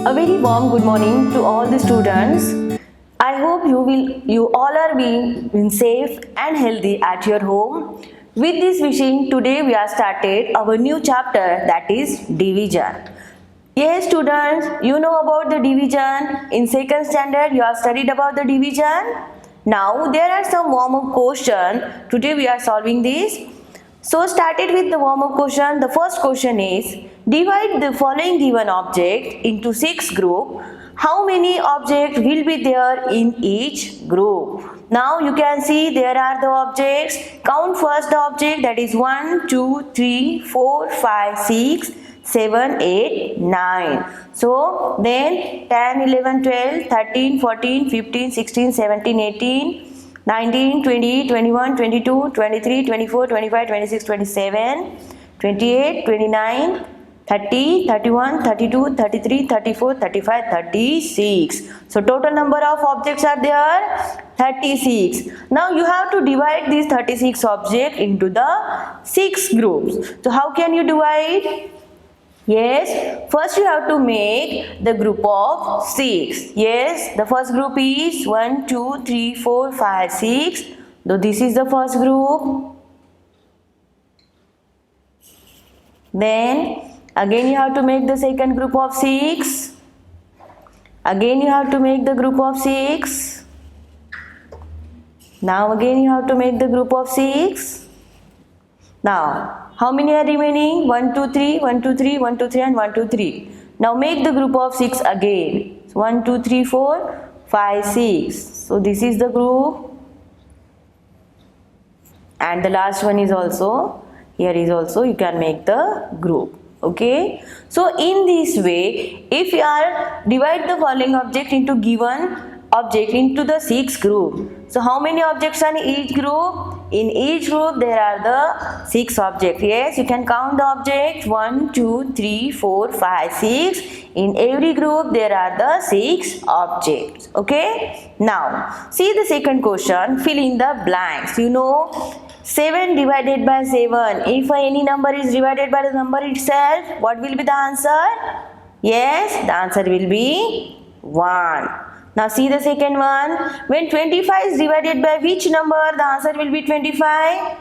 A very warm good morning to all the students. I hope you all are being safe and healthy at your home. With this wishing, today we are started our new chapter, that is division. Yes students, you know about the division. In second standard you have studied about the division. Now there are some warm-up questions. Today we are solving this. So started with the warm-up question. The first question is, divide the following given object into 6 groups. How many objects will be there in each group? Now you can see there are the objects. Count first the object, that is 1, 2, 3, 4, 5, 6, 7, 8, 9. So then 10, 11, 12, 13, 14, 15, 16, 17, 18, 19, 20, 21, 22, 23, 24, 25, 26, 27, 28, 29, 30, 31, 32, 33, 34, 35, 36. So total number of objects are there 36. Now you have to divide these 36 objects into the 6 groups. So how can you divide? Yes, first you have to make the group of 6. Yes, the first group is 1, 2, 3, 4, 5, 6. So this is the first group. Then again you have to make the second group of 6. Again you have to make the group of 6. Now again you have to make the group of 6. Now how many are remaining? 1, 2, 3, 1, 2, 3, 1, 2, 3 and 1, 2, 3. Now make the group of 6 again. So 1, 2, 3, 4, 5, 6. So this is the group. And the last one is also, here is also you can make the group. Okay. So in this way, if you are divide the following object into given object into the 6 group. So how many objects are in each group? In each group there are the 6 objects. Yes, you can count the objects 1, 2, 3, 4, 5, 6. In every group there are the 6 objects. Okay. Now see the second question. Fill in the blanks. You know 7 divided by 7. If any number is divided by the number itself, what will be the answer? Yes, the answer will be 1. Now see the second one. When 25 is divided by which number, the answer will be 25?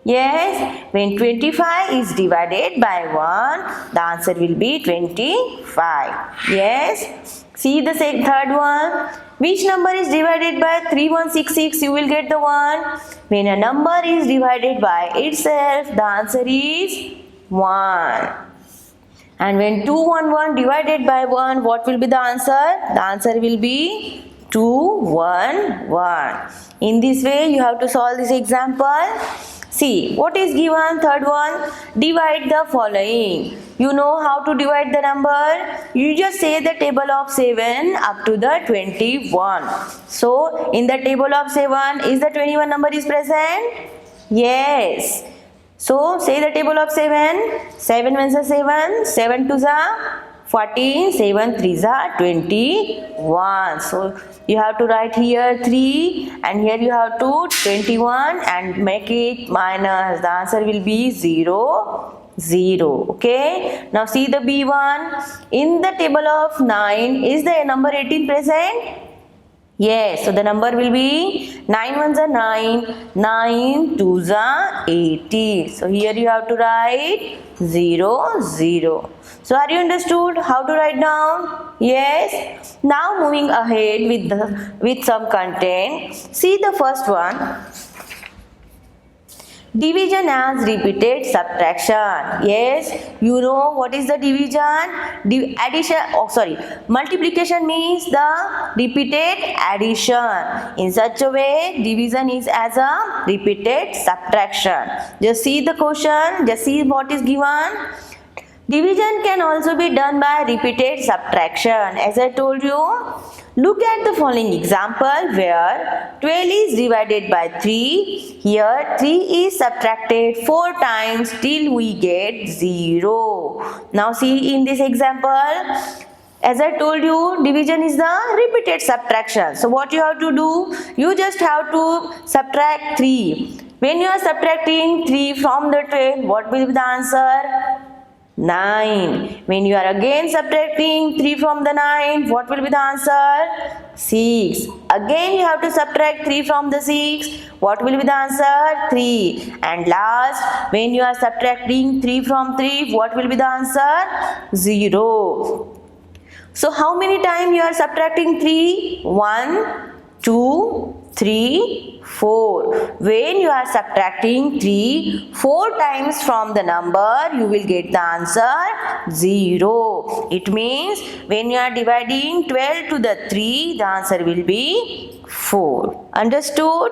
Yes, when 25 is divided by 1, the answer will be 25. Yes. See the third one. Which number is divided by 3166? You will get the 1. When a number is divided by itself, the answer is 1. And when 211 divided by 1, what will be the answer? The answer will be 211. In this way, you have to solve this example. See, what is given? Third one, divide the following. You know how to divide the number? You just say the table of 7 up to the 21. So, in the table of 7, is the 21 number is present? Yes. So, say the table of 7. 7 1s are 7. 7 2s are 14. 7 3s are 21. So, you have to write here 3 and here you have to 21 and make it minus. The answer will be 0, 0. Okay. Now, see the B1. In the table of 9, is the number 18 present? Yes, so the number will be 9 1s are 9, 9 2s are 18. So here you have to write 0, 0. So are you understood how to write down? Yes. Now moving ahead with some content. See the first one. Division as repeated subtraction. Yes, you know what is the division? Multiplication means the repeated addition. In such a way, division is as a repeated subtraction. Just see the question. Just see what is given. Division can also be done by repeated subtraction. As I told you, look at the following example where 12 is divided by 3. Here 3 is subtracted 4 times till we get 0. Now see in this example, as I told you, division is the repeated subtraction. So what you have to do? You just have to subtract 3. When you are subtracting 3 from the 12, what will be the answer? 9. When you are again subtracting 3 from the 9, what will be the answer? 6. Again you have to subtract 3 from the 6. What will be the answer? 3. And last, when you are subtracting 3 from 3, what will be the answer? 0. So how many times you are subtracting 3? 1, 2, 3, 4. When you are subtracting 3 4 times from the number, you will get the answer 0. It means when you are dividing 12 to the 3, the answer will be 4. Understood?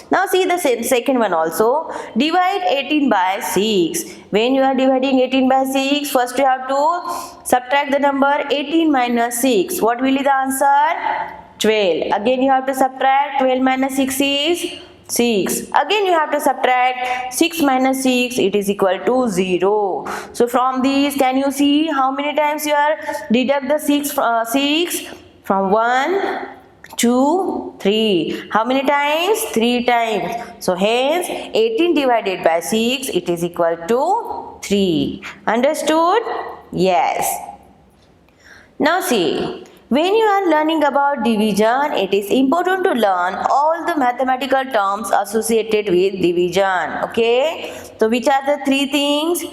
Now see the second one also. Divide 18 by 6. When you are dividing 18 by 6, first you have to subtract the number 18 minus 6. What will be the answer? 12. Again you have to subtract 12 minus 6 is 6. Again you have to subtract 6 minus 6, it is equal to 0. So from these, can you see how many times you are deduct the 6 from 1, 2, 3. How many times? 3 times. So hence 18 divided by 6, it is equal to 3. Understood? Yes. Now see, when you are learning about division, it is important to learn all the mathematical terms associated with division. Okay? So which are the 3 things?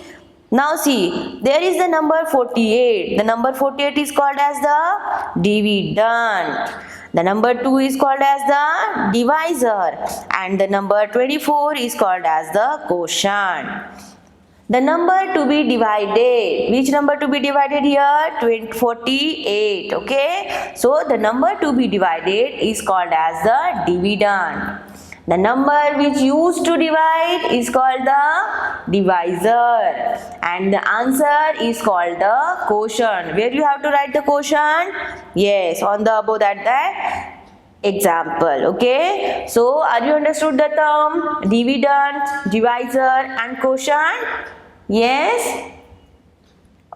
Now see, there is the number 48. The number 48 is called as the dividend. The number 2 is called as the divisor. And the number 24 is called as the quotient. The number to be divided, which number to be divided here? 48. Okay. So the number to be divided is called as the dividend. The number which used to divide is called the divisor. And the answer is called the quotient. Where you have to write the quotient? Yes, on the above that example. Okay. So are you understood the term dividend, divisor and quotient? Yes?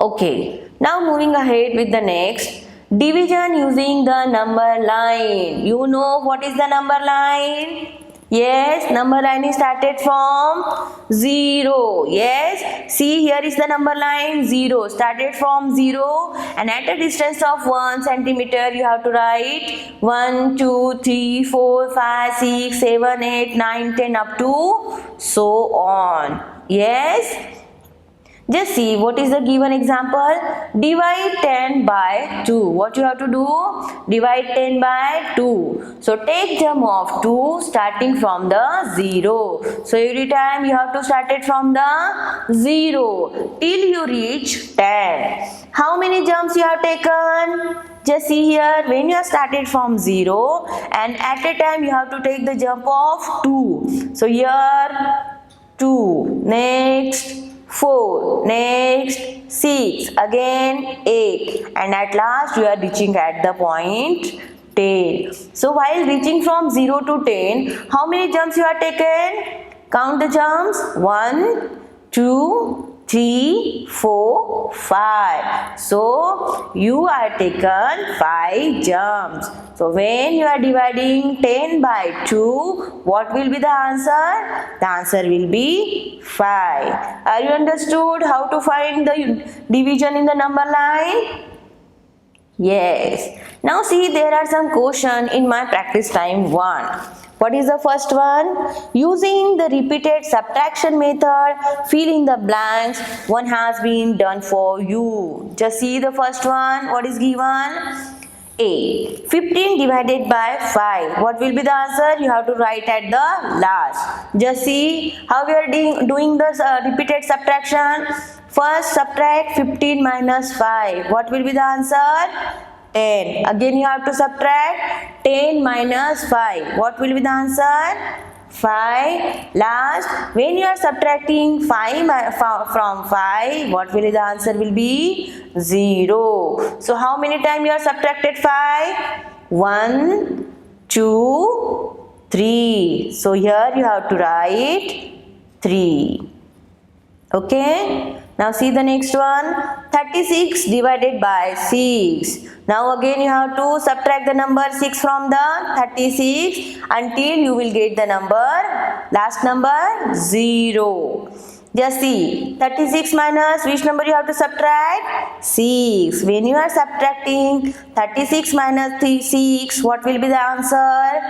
Okay. Now moving ahead with the next. Division using the number line. You know what is the number line? Yes, number line is started from 0. Yes, see here is the number line 0. Started from 0 and at a distance of 1 centimeter you have to write 1, 2, 3, 4, 5, 6, 7, 8, 9, 10 up to so on. Yes. Just see what is the given example. Divide 10 by 2. What you have to do? Divide 10 by 2. So take jump of 2 starting from the 0. So every time you have to start it from the 0 till you reach 10. How many jumps you have taken? Just see here, when you have started from 0 and at a time you have to take the jump of 2. So here 2, next 4, next 6, again 8 and at last you are reaching at the point 10. So while reaching from 0 to 10, how many jumps you are taken? Count the jumps. 1, 2, 3, 4, 5. So you are taken 5 jumps. So when you are dividing 10 by 2, what will be the answer? The answer will be 5. Are you understood how to find the division in the number line? Yes. Now see, there are some questions in my practice time 1. What is the first one? Using the repeated subtraction method, fill in the blanks. One has been done for you. Just see the first one. What is given? A. 15 divided by 5. What will be the answer? You have to write at the last. Just see how we are doing this repeated subtraction. First subtract 15 minus 5. What will be the answer? 10. Again you have to subtract 10 minus 5. What will be the answer? 5. Last, when you are subtracting 5 from 5, what will be the answer will be? 0. So how many times you are subtracted 5? 1, 2, 3. So here you have to write 3. Okay. Now see the next one. 36 divided by 6. Now again you have to subtract the number 6 from the 36 until you will get the number, last number 0. Just see, 36 minus which number you have to subtract? 6. When you are subtracting 36 minus 6, what will be the answer?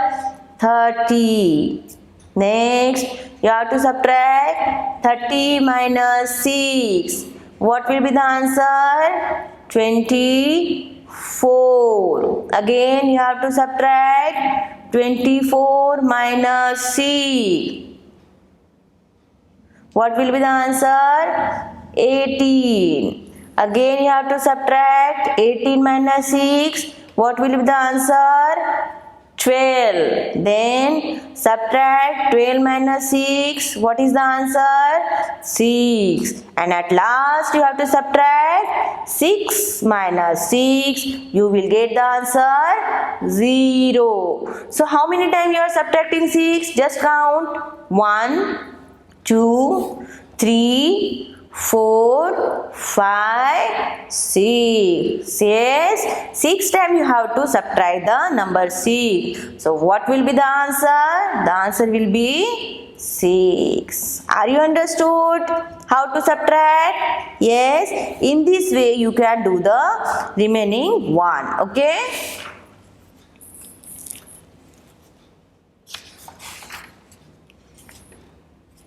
30. Next, you have to subtract 30 minus 6. What will be the answer? 24. Again, you have to subtract 24 minus 6. What will be the answer? 18. Again, you have to subtract 18 minus 6. What will be the answer? 12. Then subtract 12 minus 6. What is the answer? 6. And at last, you have to subtract 6 minus 6. You will get the answer 0. So, how many times you are subtracting 6? Just count. 1, 2, 3, 4, 5, 6. Yes, 6 times you have to subtract the number 6. So what will be the answer? The answer will be 6. Are you understood how to subtract? Yes, in this way you can do the remaining one. Okay.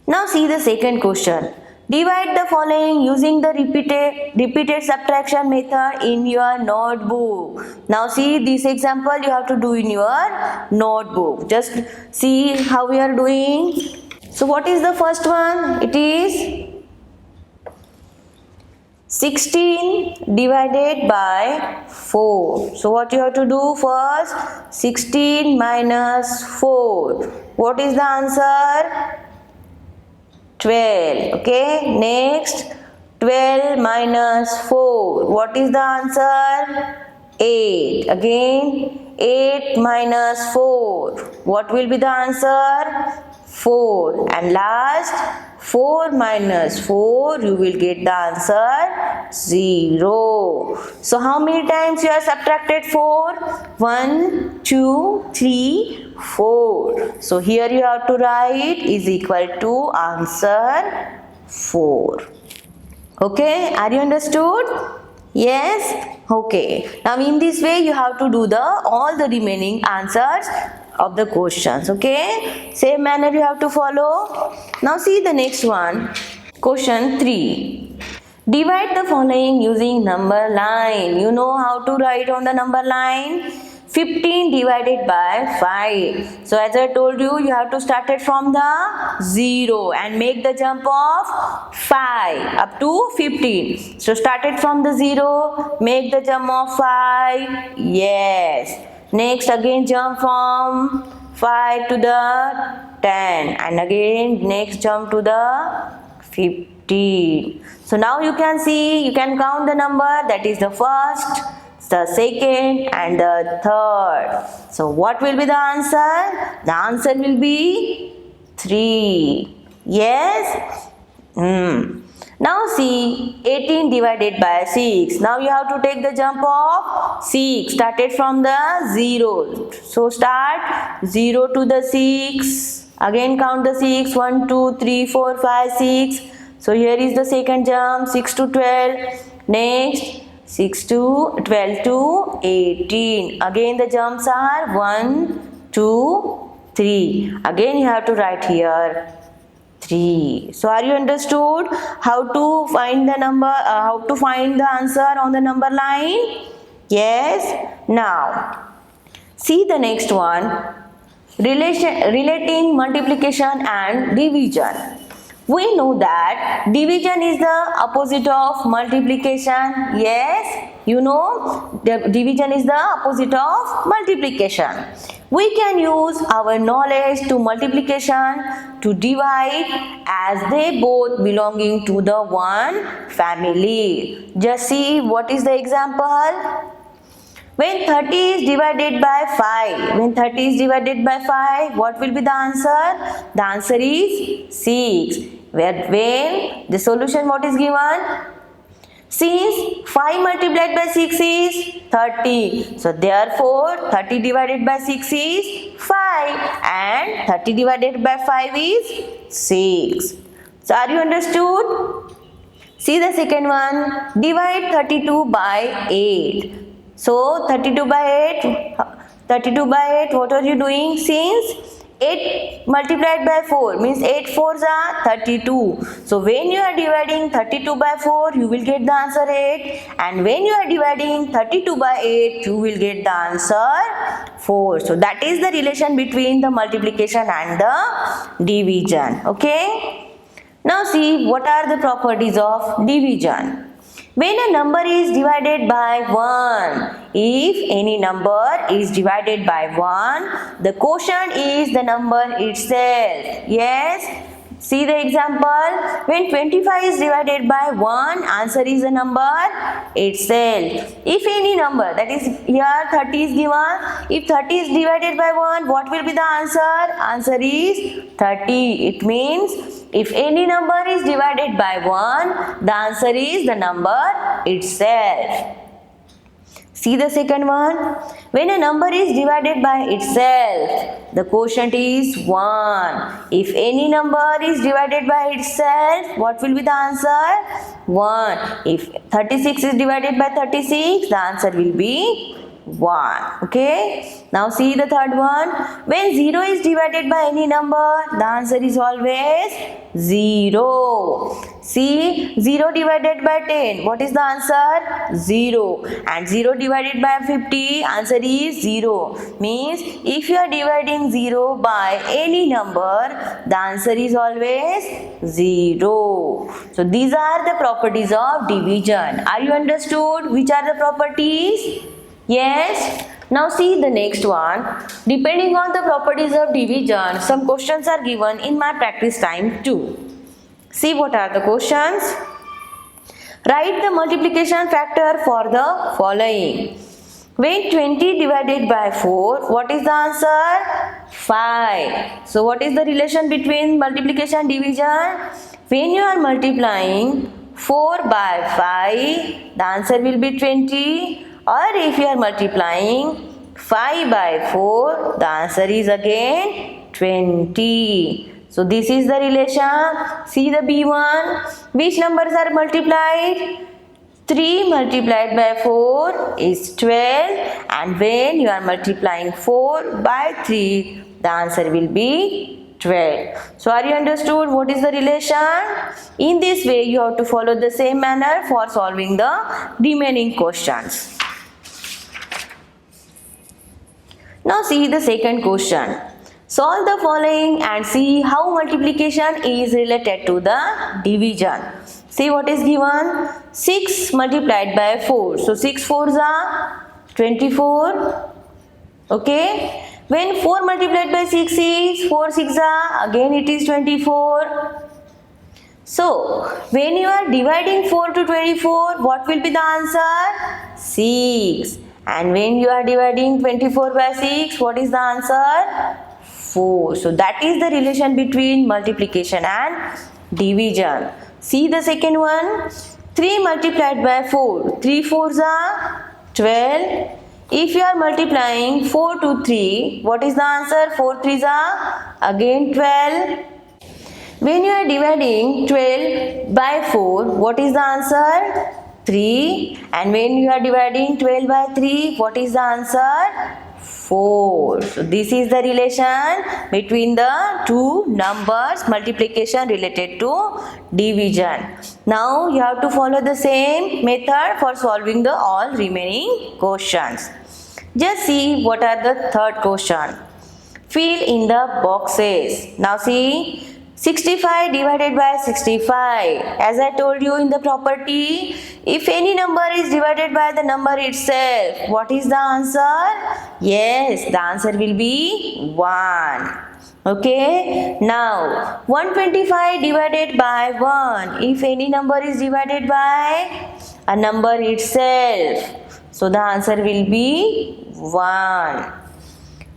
Now see the second question. Divide the following using the repeated subtraction method in your notebook. Now see this example you have to do in your notebook. Just see how we are doing. So what is the first one? It is 16 divided by 4. So what you have to do first? 16 minus 4. What is the answer? 12. Okay, next 12 minus 4. What is the answer? 8. Again 8 minus 4. What will be the answer? 4. And last 4 minus 4, you will get the answer 0. So how many times you have subtracted 4? 1, 2, 3, 4. So here you have to write is equal to answer 4. Okay, are you understood? Yes? Okay. Now in this way you have to do all the remaining answers of the questions. Okay, same manner you have to follow. Now see the next one. Question 3. Divide the following using number line. You know how to write on the number line? 15 divided by 5. So as I told you, you have to start it from the 0 and make the jump of 5 up to 15. So start it from the 0, make the jump of 5. Yes. Next again jump from 5 to the 10 and again next jump to the 15. So now you can see, you can count the number, that is the first, the second and the third. So what will be the answer? The answer will be 3. Yes? Now see 18 divided by 6. Now you have to take the jump of 6. Started from the 0. So start 0 to the 6. Again count the 6. 1, 2, 3, 4, 5, 6. So here is the second jump. 6 to 12. Next 6 to 12 to 18. Again the jumps are 1, 2, 3. Again you have to write here 3. So are you understood how to find the number, how to find the answer on the number line? Yes. Now see the next one. Relating multiplication and division. We know that division is the opposite of multiplication. Yes, you know the division is the opposite of multiplication. We can use our knowledge to multiplication to divide as they both belonging to the one family. Just see what is the example. When 30 is divided by 5, what will be the answer? The answer is 6. When the solution what is given? Since 5 multiplied by 6 is 30. So therefore 30 divided by 6 is 5 and 30 divided by 5 is 6. So are you understood? See the second one. Divide 32 by 8. So 32 by 8, what are you doing? Since 8 multiplied by 4 means 8 fours are 32. So when you are dividing 32 by 4, you will get the answer 8. And when you are dividing 32 by 8, you will get the answer 4. So that is the relation between the multiplication and the division. Okay. Now see what are the properties of division. When a number is divided by 1, if any number is divided by 1, the quotient is the number itself. Yes? See the example. When 25 is divided by 1, answer is the number itself. If any number, that is here 30 is given. If 30 is divided by 1, what will be the answer? Answer is 30. It means if any number is divided by 1, the answer is the number itself. See the second one. When a number is divided by itself, the quotient is 1. If any number is divided by itself, what will be the answer? 1. If 36 is divided by 36, the answer will be 1. Okay. Now see the third one. When 0 is divided by any number, the answer is always 0. See, 0 divided by 10, what is the answer? 0. And 0 divided by 50, answer is 0. Means if you are dividing 0 by any number, the answer is always 0. So these are the properties of division. Are you understood? Which are the properties? Yes. Now see the next one. Depending on the properties of division, some questions are given in my practice time too. See what are the questions. Write the multiplication factor for the following. When 20 divided by 4, what is the answer? 5. So what is the relation between multiplication and division? When you are multiplying 4 by 5, the answer will be 20. Or if you are multiplying 5 by 4, the answer is again 20. So this is the relation. See the B1. Which numbers are multiplied? 3 multiplied by 4 is 12. And when you are multiplying 4 by 3, the answer will be 12. So are you understood what is the relation? In this way, you have to follow the same manner for solving the remaining questions. Now see the second question. Solve the following and see how multiplication is related to the division. See what is given. 6 multiplied by 4. So 6 fours are 24. Okay. When 4 multiplied by 6 is 4 6 are, again it is 24. So when you are dividing 4 to 24, what will be the answer? 6. And when you are dividing 24 by 6, what is the answer? 4. So that is the relation between multiplication and division. See the second one. 3 multiplied by 4. 3 fours are 12. If you are multiplying 4 to 3, what is the answer? 4 threes are again 12. When you are dividing 12 by 4, what is the answer? 3. And when you are dividing 12 by 3, what is the answer? 4. So this is the relation between the two numbers, multiplication related to division. Now you have to follow the same method for solving the all remaining questions. Just see what are the third question. Fill in the boxes. Now see, 65 divided by 65. As I told you in the property, if any number is divided by the number itself, what is the answer? Yes, the answer will be 1. Okay. Now, 125 divided by 1. If any number is divided by a number itself, so the answer will be 1.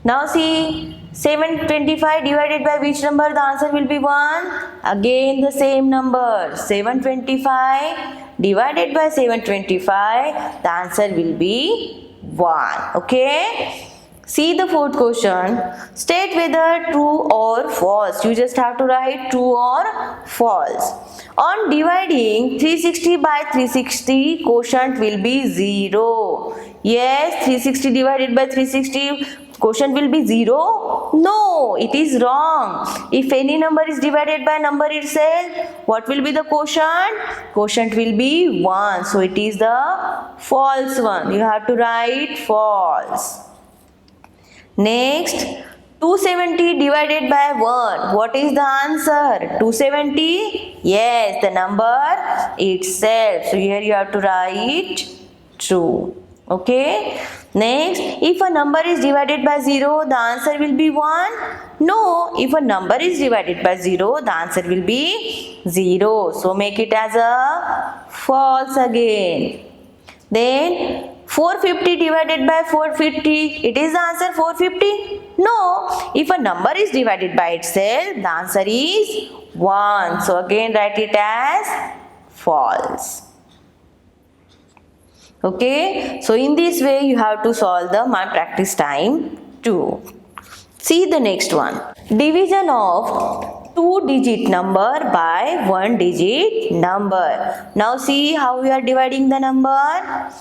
Now see, 725 divided by which number? The answer will be 1. Again the same number. 725 divided by 725. The answer will be 1. Okay. See the fourth question. State whether true or false. You just have to write true or false. On dividing 360 by 360, quotient will be 0. Yes, 360 divided by 360, quotient will be 0? No, it is wrong. If any number is divided by number itself, what will be the quotient? Quotient will be 1. So it is the false one. You have to write false. Next, 270 divided by 1. What is the answer? 270? Yes, the number itself. So here you have to write true. Okay. Next, if a number is divided by 0, the answer will be 1? No, if a number is divided by 0, the answer will be 0. So make it as a false again. Then 450 divided by 450, it is the answer 450? No, if a number is divided by itself, the answer is 1. So again write it as false. Okay, so in this way you have to solve the my practice time 2. See the next one. Division of 2-digit number by 1-digit number. Now see how we are dividing the number.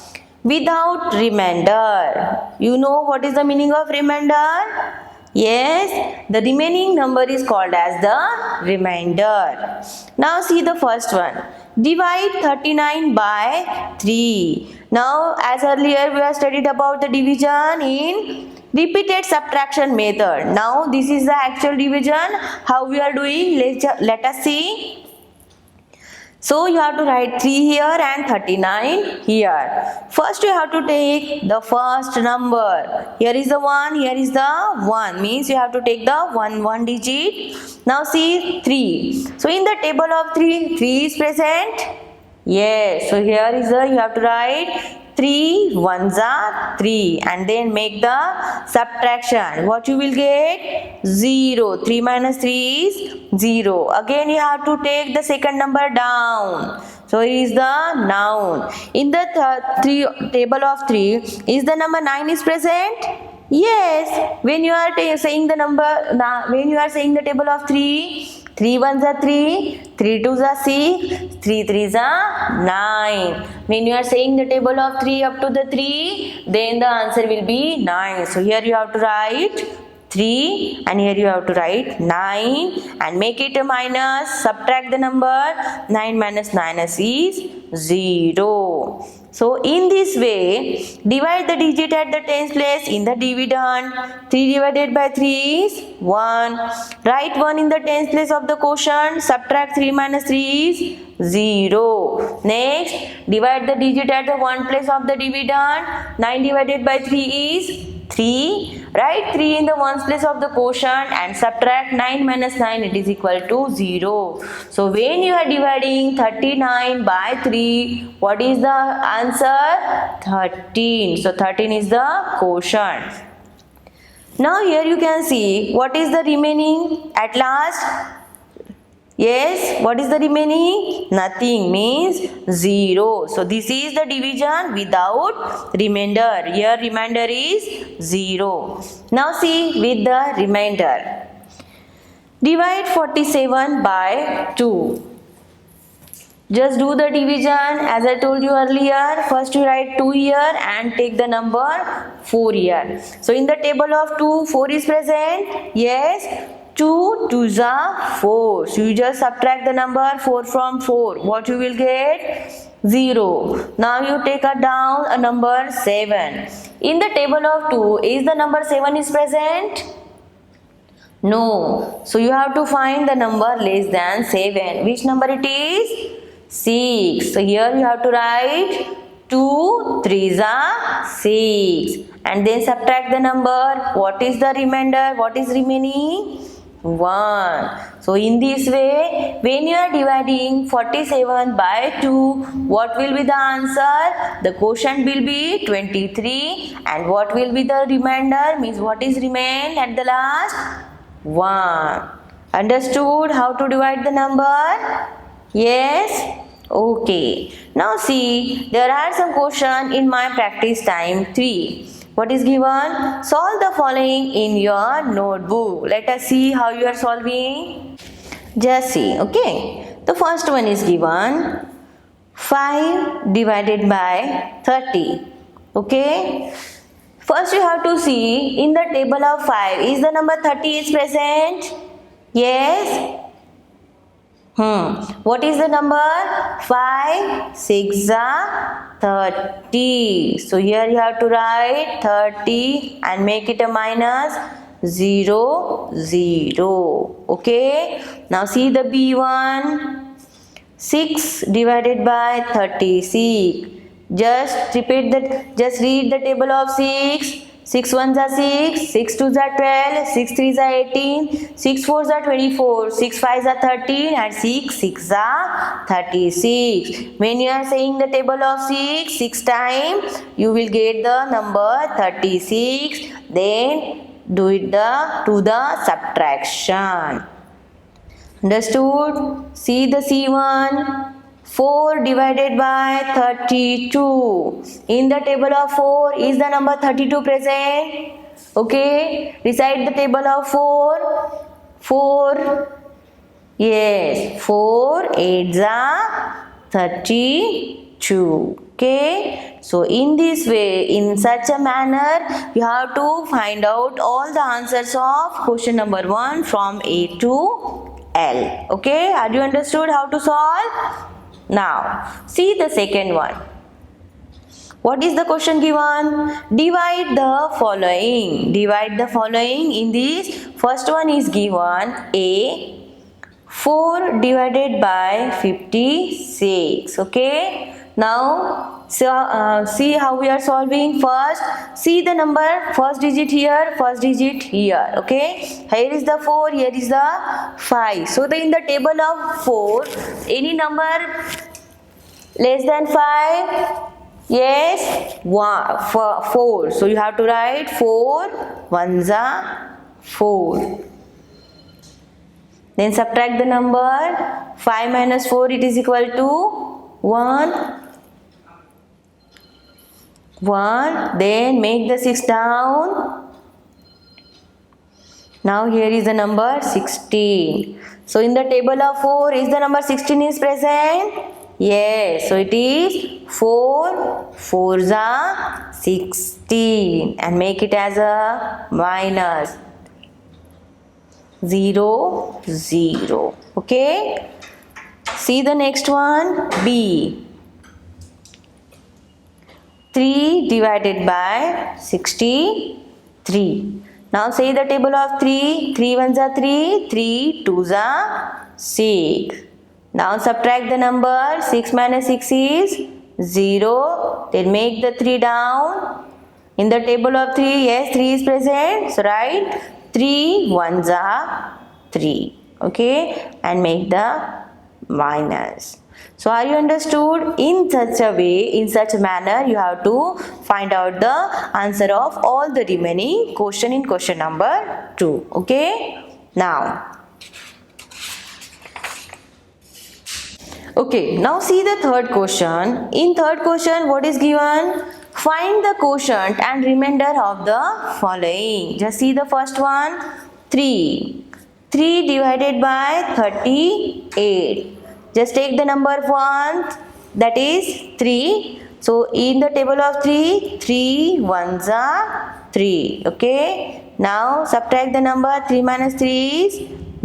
Without remainder. You know what is the meaning of remainder? Yes, the remaining number is called as the remainder. Now see the first one. Divide 39 by 3. Now as earlier we have studied about the division in repeated subtraction method. Now this is the actual division. How we are doing? Let us see. So you have to write 3 here and 39 here. First you have to take the first number. Here is the 1, here is the 1. Means you have to take the 1 digit. Now see 3. So in the table of 3, 3 is present. Yes. So here is the, you have to write 3 ones are 3 and then make the subtraction. What you will get? 0. 3 minus 3 is 0. Again you have to take the second number down. So it is the noun. In the table of 3, is the number 9 is present? Yes. When you are saying the number, when you are saying the table of 3, 3 ones are 3, 3 twos are 6, 3 threes are 9. When you are saying the table of 3 up to the 3, then the answer will be 9. So here you have to write 3 and here you have to write 9 and make it a minus. Subtract the number. 9 minus 9 is 0. So in this way, divide the digit at the tens place in the dividend. 3 divided by 3 is 1. Write 1 in the tens place of the quotient. Subtract 3 minus 3 is 0. Next, divide the digit at the 1 place of the dividend. 9 divided by 3 is 3. Write 3 in the ones place of the quotient and subtract 9 minus 9, it is equal to 0. So when you are dividing 39 by 3, what is the answer? 13. So 13 is the quotient. Now here you can see what is the remaining at last. Yes, what is the remaining? Nothing, means 0. So this is the division without remainder. Here remainder is 0. Now see with the remainder. Divide 47 by 2. Just do the division as I told you earlier. First you write 2 here and take the number 4 here. So in the table of 2, 4 is present. Yes. 2 twos are 4. So you just subtract the number 4 from 4. What you will get? 0. Now you take down a number 7. In the table of 2, is the number 7 is present? No. So you have to find the number less than 7. Which number it is? 6. So here you have to write 2 threes are 6. And then subtract the number. What is the remainder? What is remaining? 1. So in this way, when you are dividing 47 by 2, what will be the answer? The quotient will be 23 and what will be the remainder? Means what is remained at the last? 1. Understood how to divide the number? Yes? Okay. Now see, there are some questions in my practice time 3. What is given? Solve the following in your notebook. Let us see how you are solving. Just see. Okay. The first one is given 5 divided by 30. Okay. First you have to see in the table of 5. Is the number 30 is present? Yes. What is the number? 5 6 are 30. So here you have to write 30 and make it a minus 0 0. Okay. Now see the B1. 6 divided by 36. Just repeat that. Just read the table of 6. 6 ones are 6, 6 twos are 12, 6 threes are 18, 6 fours are 24, 6 fives are 13 and 6 six are 36. When you are saying the table of 6 times, you will get the number 36. Then do it to the subtraction. Understood? See the C1. 4 divided by 32. In the table of 4, is the number 32 present? Okay. Recite the table of 4. 4. Yes. 4 8s are 32. Okay. So in this way, in such a manner, you have to find out all the answers of question number 1 from A to L. Okay. Have you understood how to solve? Now, see the second one. What is the question given? Divide the following. Divide the following in this. First one is given A. 4 divided by 56. Okay. Now, see how we are solving. First, see the number. First digit here, first digit here. Okay. Here is the 4, here is the 5. So, in the table of 4, any number less than 5? Yes, 4. So, you have to write 4 ones are 4. Then subtract the number. 5 minus 4, it is equal to 1. 1. Then make the 6 down. Now here is the number 16. So in the table of 4, is the number 16 is present? Yes. So it is 4 4s are 16 and make it as a minus 0 0. Okay. See the next one. B. 3 divided by 63. Now say the table of 3. 3 ones are 3. 3 twos are 6. Now subtract the number. 6 minus 6 is 0. Then make the 3 down. In the table of 3, yes, 3 is present. So write 3 ones are 3. Okay. And make the minus. So are you understood? In such a way, in such a manner, you have to find out the answer of all the remaining question in question number 2. Okay. Now. Okay. Now see the third question. In third question, what is given? Find the quotient and remainder of the following. Just see the first one. 3. 3 divided by 38. Just take the number 1, that is 3. So in the table of 3, 3 ones are 3. Okay. Now subtract the number. 3 minus 3 is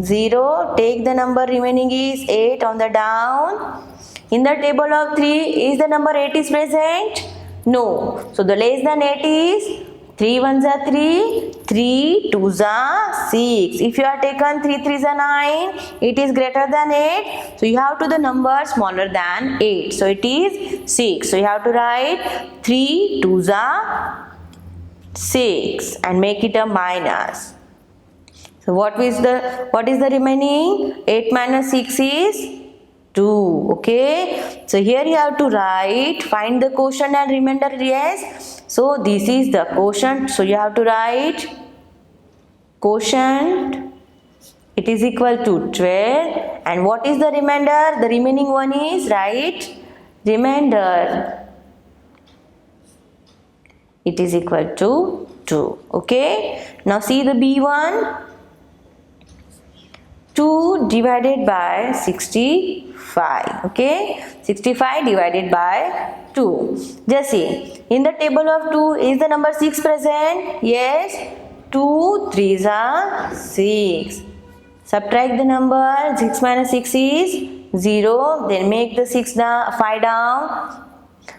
0. Take the number remaining is 8 on the down. In the table of 3, is the number 8 is present? No. So the less than 8 is 3 ones are 3, 3 twos are 6. If you are taken 3 threes are 9, it is greater than 8. So you have to the number smaller than 8. So it is 6. So you have to write 3 twos are 6 and make it a minus. So what is the remaining? 8 minus 6 is 2. Okay. So here you have to write, find the quotient and remainder. Yes. So this is the quotient. So you have to write quotient. It is equal to 12. And what is the remainder? The remaining one is, right, remainder it is equal to 2. Okay, now see the B1. 2 divided by 65. Okay, 65 divided by 2. Just see, in the table of 2, is the number 6 present? Yes. 2 3s are 6. Subtract the number. 6 minus 6 is 0. Then make the 5 down.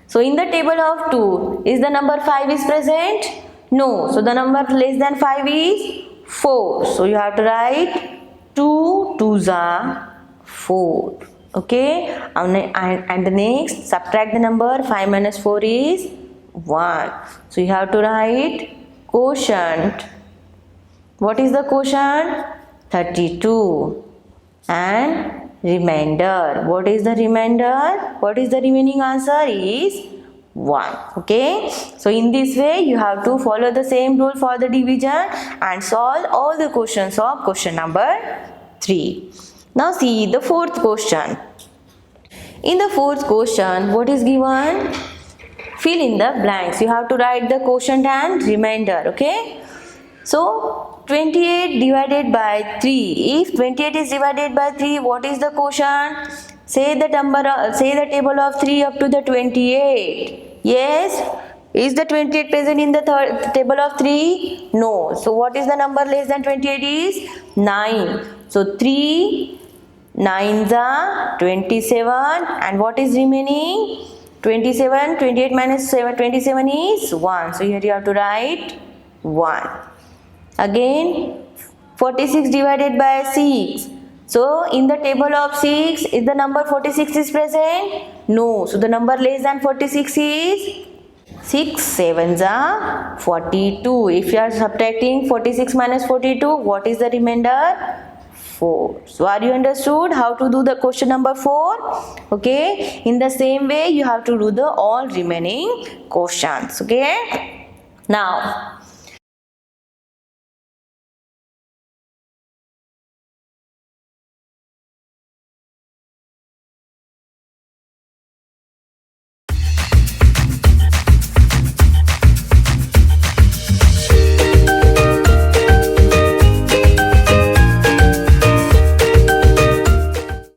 So in the table of 2, is the number 5 is present? No. So the number less than 5 is 4. So you have to write 2 2s are 4. Okay, and the next, subtract the number. 5 minus 4 is 1. So you have to write quotient. What is the quotient? 32. And remainder. What is the remainder? What is the remaining answer? Is 1. Okay, so in this way you have to follow the same rule for the division and solve all the questions of question number 3. Now see the fourth question. In the fourth question, what is given? Fill in the blanks. You have to write the quotient and remainder. Okay, so 28 divided by 3. If 28 is divided by 3, what is the quotient? Say the table of 3 up to the 28. Yes. Is the 28 present in the table of 3? No. So what is the number less than 28 is? 9. So 3 9s are 27. And what is remaining? 27. 28 minus 27 is 1. So here you have to write 1. Again, 46 divided by 6. So in the table of 6, is the number 46 is present? No. So the number less than 46 is 6 7s are 42. If you are subtracting 46 minus 42, what is the remainder? 4. So are you understood how to do the question number 4? Okay. In the same way, you have to do the all remaining questions. Okay. Now,